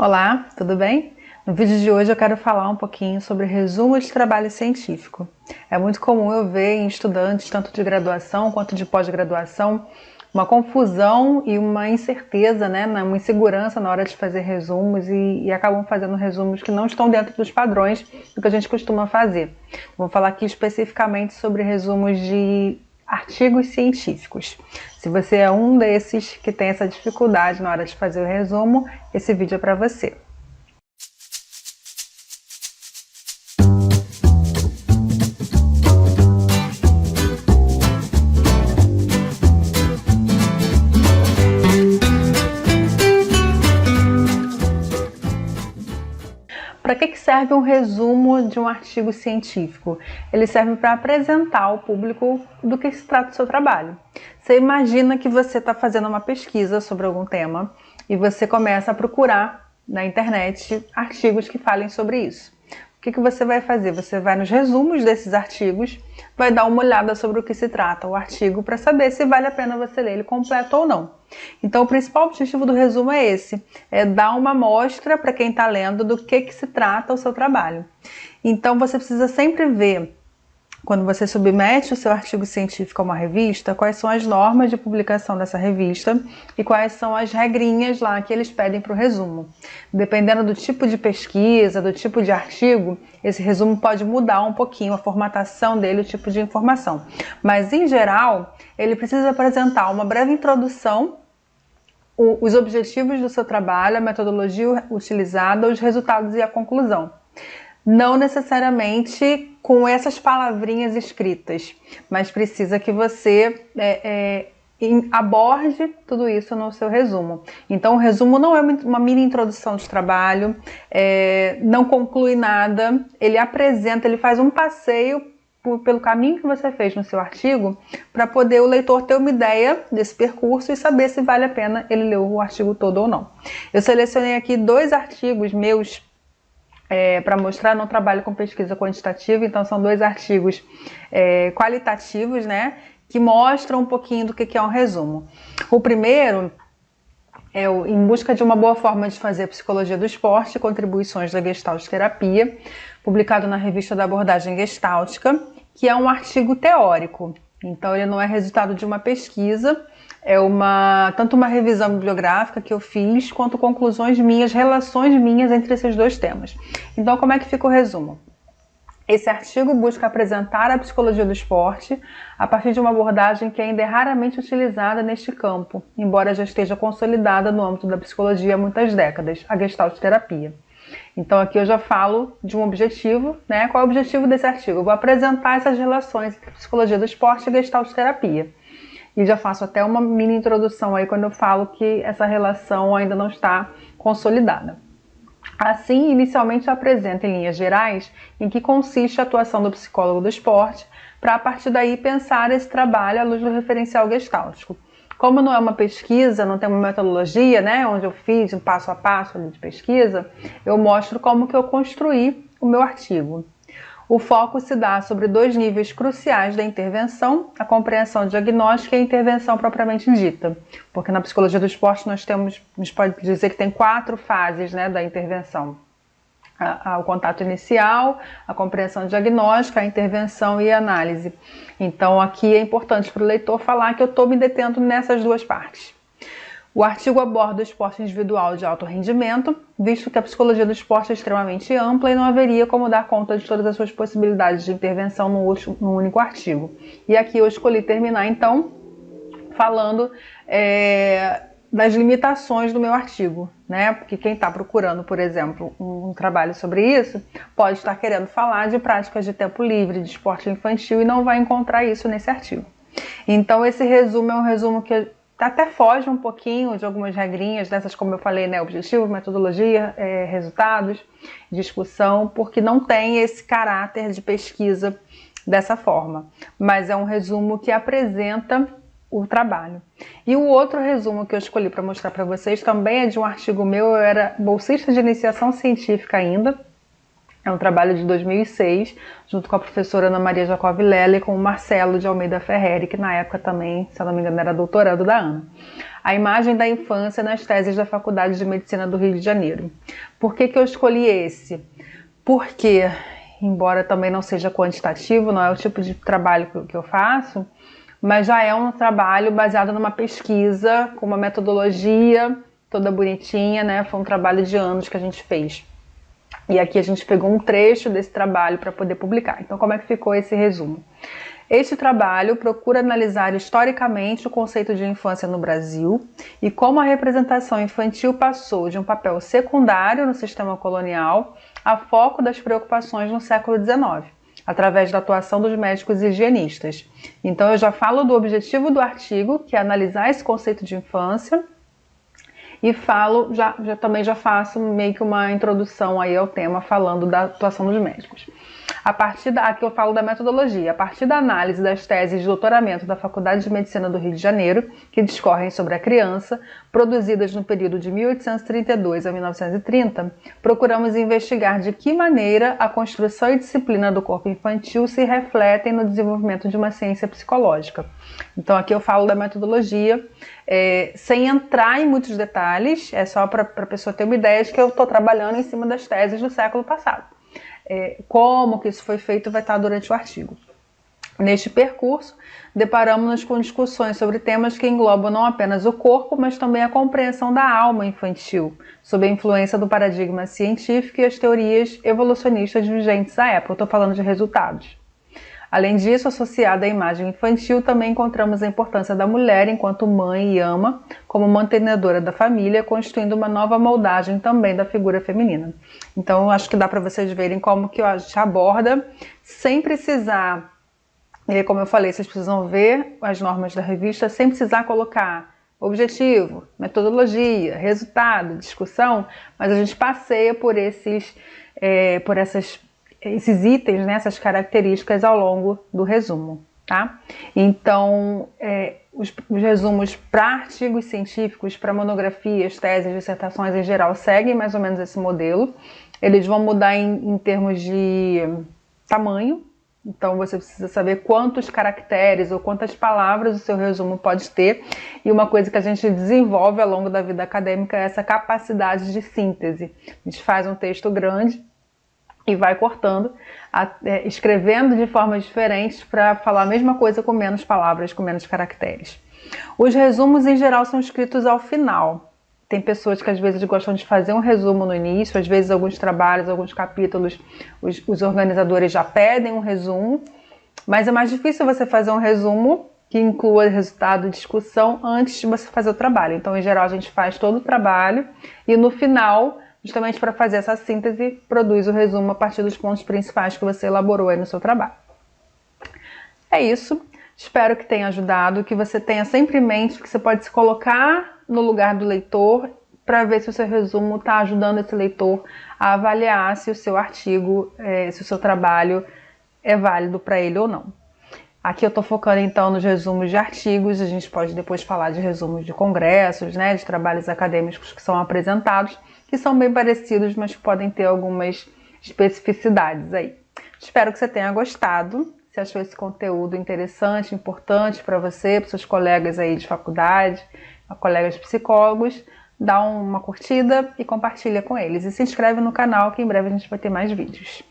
Olá, tudo bem? No vídeo de hoje eu quero falar um pouquinho sobre resumo de trabalho científico. É muito comum eu ver em estudantes, tanto de graduação quanto de pós-graduação, uma confusão e uma incerteza, uma insegurança na hora de fazer resumos e acabam fazendo resumos que não estão dentro dos padrões do que a gente costuma fazer. Vou falar aqui especificamente sobre resumos de artigos científicos. Se você é um desses que tem essa dificuldade na hora de fazer o resumo, esse vídeo é para você. Para que serve um resumo de um artigo científico? Ele serve para apresentar ao público do que se trata o seu trabalho. Você imagina que você está fazendo uma pesquisa sobre algum tema e você começa a procurar na internet artigos que falem sobre isso. O que você vai fazer? Você vai nos resumos desses artigos, vai dar uma olhada sobre o que se trata o artigo para saber se vale a pena você ler ele completo ou não. Então o principal objetivo do resumo é esse, é dar uma amostra para quem está lendo do que se trata o seu trabalho. Então você precisa sempre ver, quando você submete o seu artigo científico a uma revista, quais são as normas de publicação dessa revista e quais são as regrinhas lá que eles pedem para o resumo. Dependendo do tipo de pesquisa, do tipo de artigo, esse resumo pode mudar um pouquinho a formatação dele, o tipo de informação. Mas, em geral, ele precisa apresentar uma breve introdução, os objetivos do seu trabalho, a metodologia utilizada, os resultados e a conclusão. Não necessariamente com essas palavrinhas escritas, mas precisa que você aborde tudo isso no seu resumo. Então o resumo não é uma mini introdução de trabalho, não conclui nada, ele apresenta, ele faz um passeio pelo caminho que você fez no seu artigo, para poder o leitor ter uma ideia desse percurso e saber se vale a pena ele ler o artigo todo ou não. Eu selecionei aqui 2 artigos meus para mostrar. Não trabalho com pesquisa quantitativa, então são 2 artigos qualitativos, que mostram um pouquinho do que é um resumo. O primeiro é o Em Busca de uma Boa Forma de Fazer Psicologia do Esporte, Contribuições da Gestalt Terapia, publicado na Revista da Abordagem Gestáltica, que é um artigo teórico. Então ele não é resultado de uma pesquisa, é tanto uma revisão bibliográfica que eu fiz, quanto conclusões minhas, relações minhas entre esses 2 temas. Então como é que fica o resumo? Esse artigo busca apresentar a psicologia do esporte a partir de uma abordagem que ainda é raramente utilizada neste campo, embora já esteja consolidada no âmbito da psicologia há muitas décadas, a Gestalt terapia. Então aqui eu já falo de um objetivo, Qual é o objetivo desse artigo? Eu vou apresentar essas relações entre psicologia do esporte e Gestalt terapia. E já faço até uma mini introdução aí quando eu falo que essa relação ainda não está consolidada. Assim, inicialmente apresenta em linhas gerais em que consiste a atuação do psicólogo do esporte, para a partir daí pensar esse trabalho à luz do referencial gestáltico. Como não é uma pesquisa, não tem uma metodologia, onde eu fiz um passo a passo ali de pesquisa, eu mostro como que eu construí o meu artigo. O foco se dá sobre 2 níveis cruciais da intervenção, a compreensão diagnóstica e a intervenção propriamente dita. Porque na psicologia do esporte a gente pode dizer que tem 4 fases da intervenção. O contato inicial, a compreensão diagnóstica, a intervenção e a análise. Então aqui é importante para o leitor falar que eu estou me detendo nessas 2 partes. O artigo aborda o esporte individual de alto rendimento, visto que a psicologia do esporte é extremamente ampla e não haveria como dar conta de todas as suas possibilidades de intervenção num único artigo. E aqui eu escolhi terminar, então, falando das limitações do meu artigo, Porque quem está procurando, por exemplo, um trabalho sobre isso, pode estar querendo falar de práticas de tempo livre, de esporte infantil, e não vai encontrar isso nesse artigo. Então esse resumo é um resumo que até foge um pouquinho de algumas regrinhas dessas, como eu falei, objetivo, metodologia, resultados, discussão, porque não tem esse caráter de pesquisa dessa forma. Mas é um resumo que apresenta o trabalho. E o outro resumo que eu escolhi para mostrar para vocês também é de um artigo meu. Eu era bolsista de iniciação científica ainda. É um trabalho de 2006, junto com a professora Ana Maria Jacob Lela e com o Marcelo de Almeida Ferreri, que na época também, se eu não me engano, era doutorando da Ana. A imagem da infância nas teses da Faculdade de Medicina do Rio de Janeiro. Por que eu escolhi esse? Porque, embora também não seja quantitativo, não é o tipo de trabalho que eu faço, mas já é um trabalho baseado numa pesquisa, com uma metodologia toda bonitinha, né? Foi um trabalho de anos que a gente fez. E aqui a gente pegou um trecho desse trabalho para poder publicar. Então, como é que ficou esse resumo? Este trabalho procura analisar historicamente o conceito de infância no Brasil e como a representação infantil passou de um papel secundário no sistema colonial a foco das preocupações no século XIX, através da atuação dos médicos higienistas. Então, eu já falo do objetivo do artigo, que é analisar esse conceito de infância, e falo, também já faço meio que uma introdução aí ao tema, falando da atuação dos médicos. Aqui eu falo da metodologia. A partir da análise das teses de doutoramento da Faculdade de Medicina do Rio de Janeiro, que discorrem sobre a criança, produzidas no período de 1832 a 1930, procuramos investigar de que maneira a construção e disciplina do corpo infantil se refletem no desenvolvimento de uma ciência psicológica. Então aqui eu falo da metodologia, sem entrar em muitos detalhes, é só para a pessoa ter uma ideia de que eu estou trabalhando em cima das teses do século passado. Como que isso foi feito vai estar durante o artigo. Neste percurso, deparamos-nos com discussões sobre temas que englobam não apenas o corpo, mas também a compreensão da alma infantil, sob a influência do paradigma científico e as teorias evolucionistas vigentes à época. Eu estou falando de resultados. Além disso, associada à imagem infantil, também encontramos a importância da mulher enquanto mãe e ama, como mantenedora da família, constituindo uma nova moldagem também da figura feminina. Então, acho que dá para vocês verem como que a gente aborda, sem precisar, como eu falei, vocês precisam ver as normas da revista, sem precisar colocar objetivo, metodologia, resultado, discussão, mas a gente passeia por esses itens, né, essas características ao longo do resumo, tá? Então, os resumos para artigos científicos, para monografias, teses, dissertações em geral, seguem mais ou menos esse modelo. Eles vão mudar em termos de tamanho, então você precisa saber quantos caracteres ou quantas palavras o seu resumo pode ter. E uma coisa que a gente desenvolve ao longo da vida acadêmica é essa capacidade de síntese. A gente faz um texto grande e vai cortando, escrevendo de formas diferentes para falar a mesma coisa com menos palavras, com menos caracteres. Os resumos, em geral, são escritos ao final. Tem pessoas que às vezes gostam de fazer um resumo no início, às vezes alguns trabalhos, alguns capítulos, os organizadores já pedem um resumo, mas é mais difícil você fazer um resumo que inclua resultado e discussão antes de você fazer o trabalho. Então, em geral, a gente faz todo o trabalho e no final, justamente para fazer essa síntese, produz o resumo a partir dos pontos principais que você elaborou aí no seu trabalho. É isso. Espero que tenha ajudado, que você tenha sempre em mente que você pode se colocar no lugar do leitor para ver se o seu resumo está ajudando esse leitor a avaliar se o seu artigo, se o seu trabalho é válido para ele ou não. Aqui eu estou focando então nos resumos de artigos, a gente pode depois falar de resumos de congressos, né, de trabalhos acadêmicos que são apresentados, que são bem parecidos, mas que podem ter algumas especificidades aí. Espero que você tenha gostado. Se achou esse conteúdo interessante, importante para você, para seus colegas aí de faculdade, colegas psicólogos, dá uma curtida e compartilha com eles. E se inscreve no canal que em breve a gente vai ter mais vídeos.